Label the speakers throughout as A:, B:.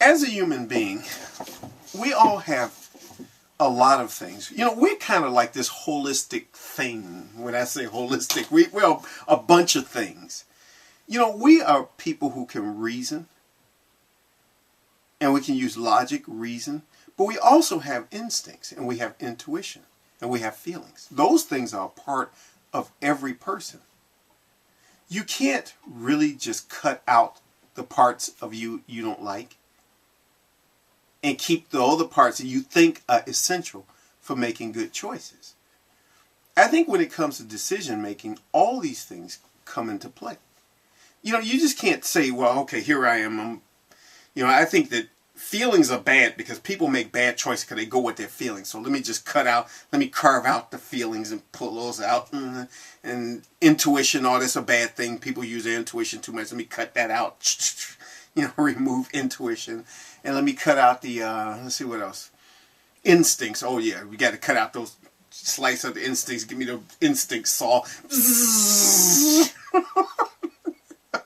A: as a human being, we all have a lot of things. You know, we're kind of like this holistic thing. When I say holistic, we're a bunch of things. You know, we are people who can reason, and we can use logic, reason, but we also have instincts, and we have intuition, and we have feelings. Those things are a part of every person. You can't really just cut out the parts of you you don't like and keep the other parts that you think are essential for making good choices. I think when it comes to decision making, all these things come into play. You know, you just can't say, well, okay, here I am. I think that feelings are bad because people make bad choices because they go with their feelings. So let me just let me carve out the feelings and pull those out. And intuition, oh, that's a bad thing. People use their intuition too much. Let me cut that out. Remove intuition. And let me cut out the, let's see what else. Instincts. Oh, yeah, we got to cut out those slice of the instincts. Give me the instinct saw.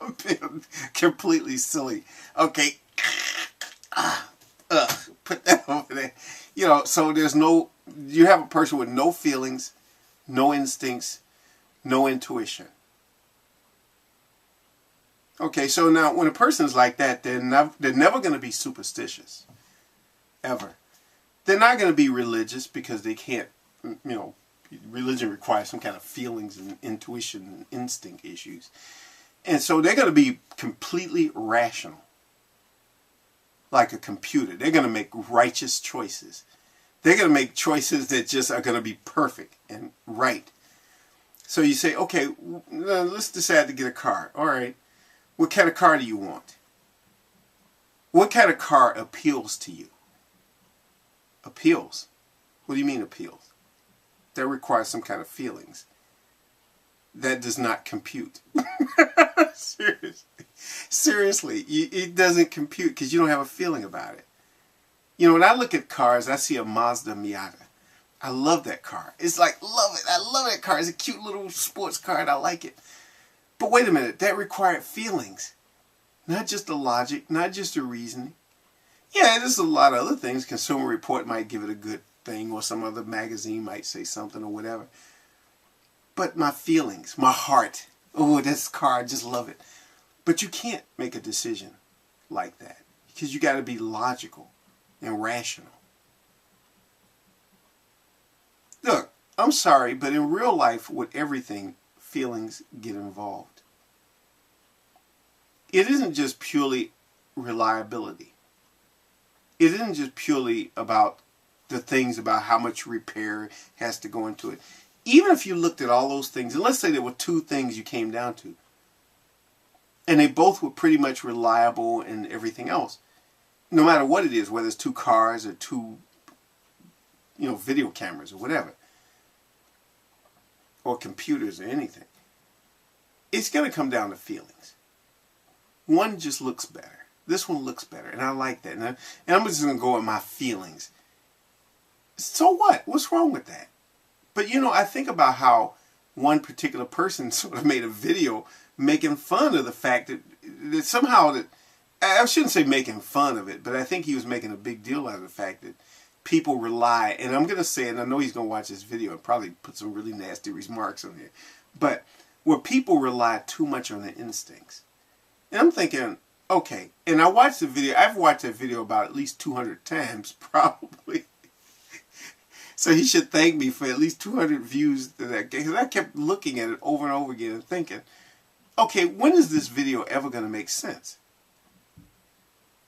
A: I'm being completely silly. Okay. Put that over there. So you have a person with no feelings, no instincts, no intuition. Okay, so now when a person's like that, they're never going to be superstitious. Ever. They're not going to be religious because they can't, religion requires some kind of feelings and intuition and instinct issues. And so they're going to be completely rational. Like a computer. They're going to make righteous choices. They're going to make choices that just are going to be perfect and right. So you say, okay, let's decide to get a car. All right. What kind of car do you want? What kind of car appeals to you? Appeals? What do you mean appeals? That requires some kind of feelings. That does not compute. Seriously, it doesn't compute because you don't have a feeling about it. When I look at cars, I see a Mazda Miata. I love that car. It's like, love it. I love that car. It's a cute little sports car and I like it. But wait a minute, that required feelings. Not just the logic, not just the reasoning. Yeah, there's a lot of other things. Consumer Report might give it a good thing or some other magazine might say something or whatever. But my feelings, my heart, oh, this car, I just love it. But you can't make a decision like that because you got to be logical and rational. Look, I'm sorry, but in real life, with everything, feelings get involved. It isn't just purely reliability. It isn't just purely about the things about how much repair has to go into it. Even if you looked at all those things, and let's say there were two things you came down to, and they both were pretty much reliable and everything else, no matter what it is, whether it's two cars or two, video cameras or whatever, or computers or anything, it's going to come down to feelings. One just looks better. This one looks better, and I like that. And I'm just going to go with my feelings. So what? What's wrong with that? But, I think about how one particular person sort of made a video making fun of the fact that somehow, I shouldn't say making fun of it, but I think he was making a big deal out of the fact that people rely, and I'm going to say, and I know he's going to watch this video and probably put some really nasty remarks on here, but where people rely too much on their instincts. And I'm thinking, okay, and I watched the video, I've watched that video about at least 200 times, probably. So he should thank me for at least 200 views to that game. Because I kept looking at it over and over again and thinking, okay, when is this video ever going to make sense?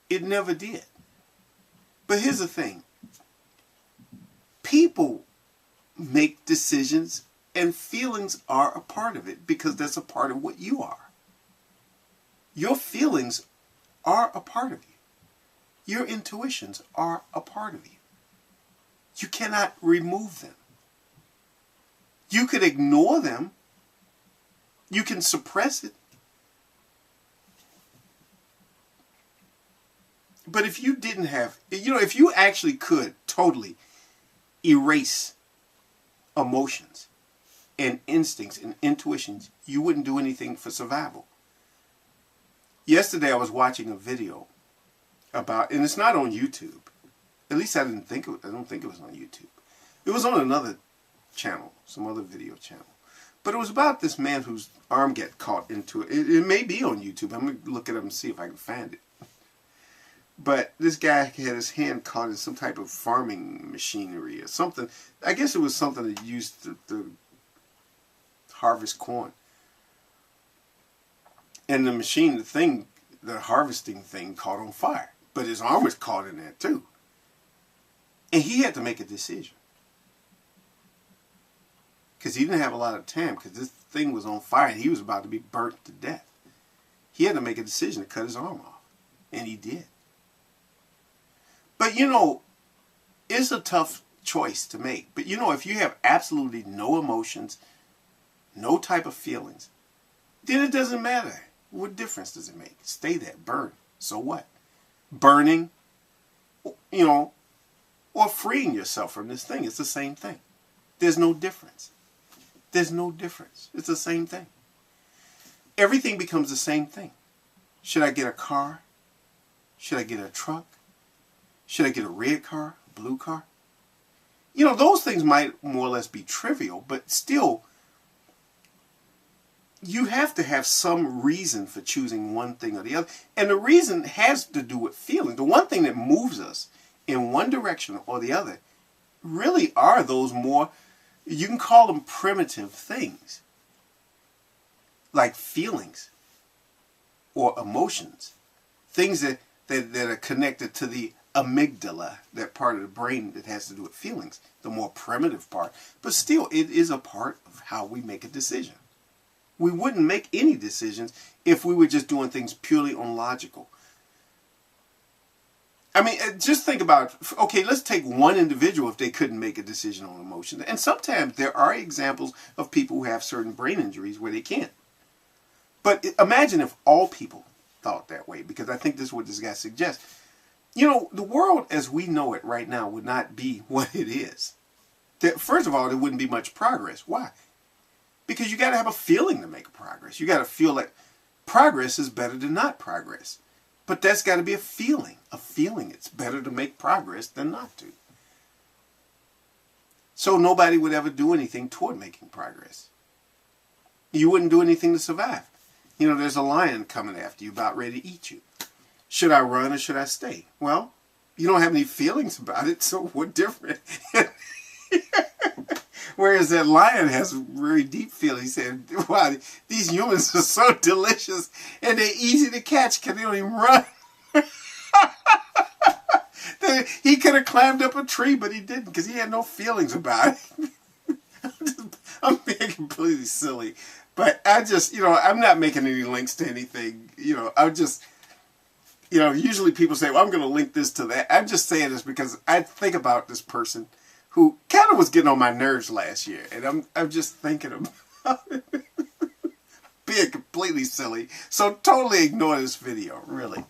A: It never did. But here's the thing. People make decisions and feelings are a part of it because that's a part of what you are. Your feelings are a part of you. Your intuitions are a part of you. You cannot remove them. You could ignore them. You can suppress it. But if you didn't have, if you actually could totally erase emotions and instincts and intuitions, you wouldn't do anything for survival. Yesterday I was watching a video about, and it's not on YouTube. At least I don't think it was on YouTube. It was on another channel, some other video channel. But it was about this man whose arm got caught into it. It may be on YouTube. I'm going to look it up and see if I can find it. But this guy had his hand caught in some type of farming machinery or something. I guess it was something that used to harvest corn. And the machine, the harvesting thing caught on fire. But his arm was caught in there too. And he had to make a decision. Because he didn't have a lot of time, because this thing was on fire and he was about to be burnt to death. He had to make a decision to cut his arm off. And he did. But you know, it's a tough choice to make. But you know, if you have absolutely no emotions, no type of feelings, then it doesn't matter. What difference does it make? Stay there, burn. So what? Burning, you know, or freeing yourself from this thing. It's the same thing. There's no difference. There's no difference. It's the same thing. Everything becomes the same thing. Should I get a car? Should I get a truck? Should I get a red car, a blue car? You know, those things might more or less be trivial, but still, you have to have some reason for choosing one thing or the other. And the reason has to do with feeling. The one thing that moves us in one direction or the other really are those more, you can call them primitive things, like feelings or emotions, things that are connected to the amygdala, that part of the brain that has to do with feelings, the more primitive part. But still, it is a part of how we make a decision. We wouldn't make any decisions if we were just doing things purely on logical. I mean, just think about, okay, let's take one individual if they couldn't make a decision on emotion. And sometimes there are examples of people who have certain brain injuries where they can't. But imagine if all people thought that way, because I think this is what this guy suggests. You know, the world as we know it right now would not be what it is. First of all, there wouldn't be much progress. Why? Because you got to have a feeling to make progress. You got to feel like progress is better than not progress. But that's got to be a feeling. A feeling it's better to make progress than not to. So nobody would ever do anything toward making progress. You wouldn't do anything to survive. You know, there's a lion coming after you, about ready to eat you. Should I run or should I stay? Well, you don't have any feelings about it, so what different? Whereas that lion has very deep feelings. He said, wow, these humans are so delicious and they're easy to catch because they don't even run. He could have climbed up a tree, but he didn't because he had no feelings about it. I'm being completely silly. But I just, you know, I'm not making any links to anything. You know, I'm just... You know, usually people say, well, I'm going to link this to that. I'm just saying this because I think about this person who kind of was getting on my nerves last year. And I'm just thinking about it. Being completely silly. So totally ignore this video, really.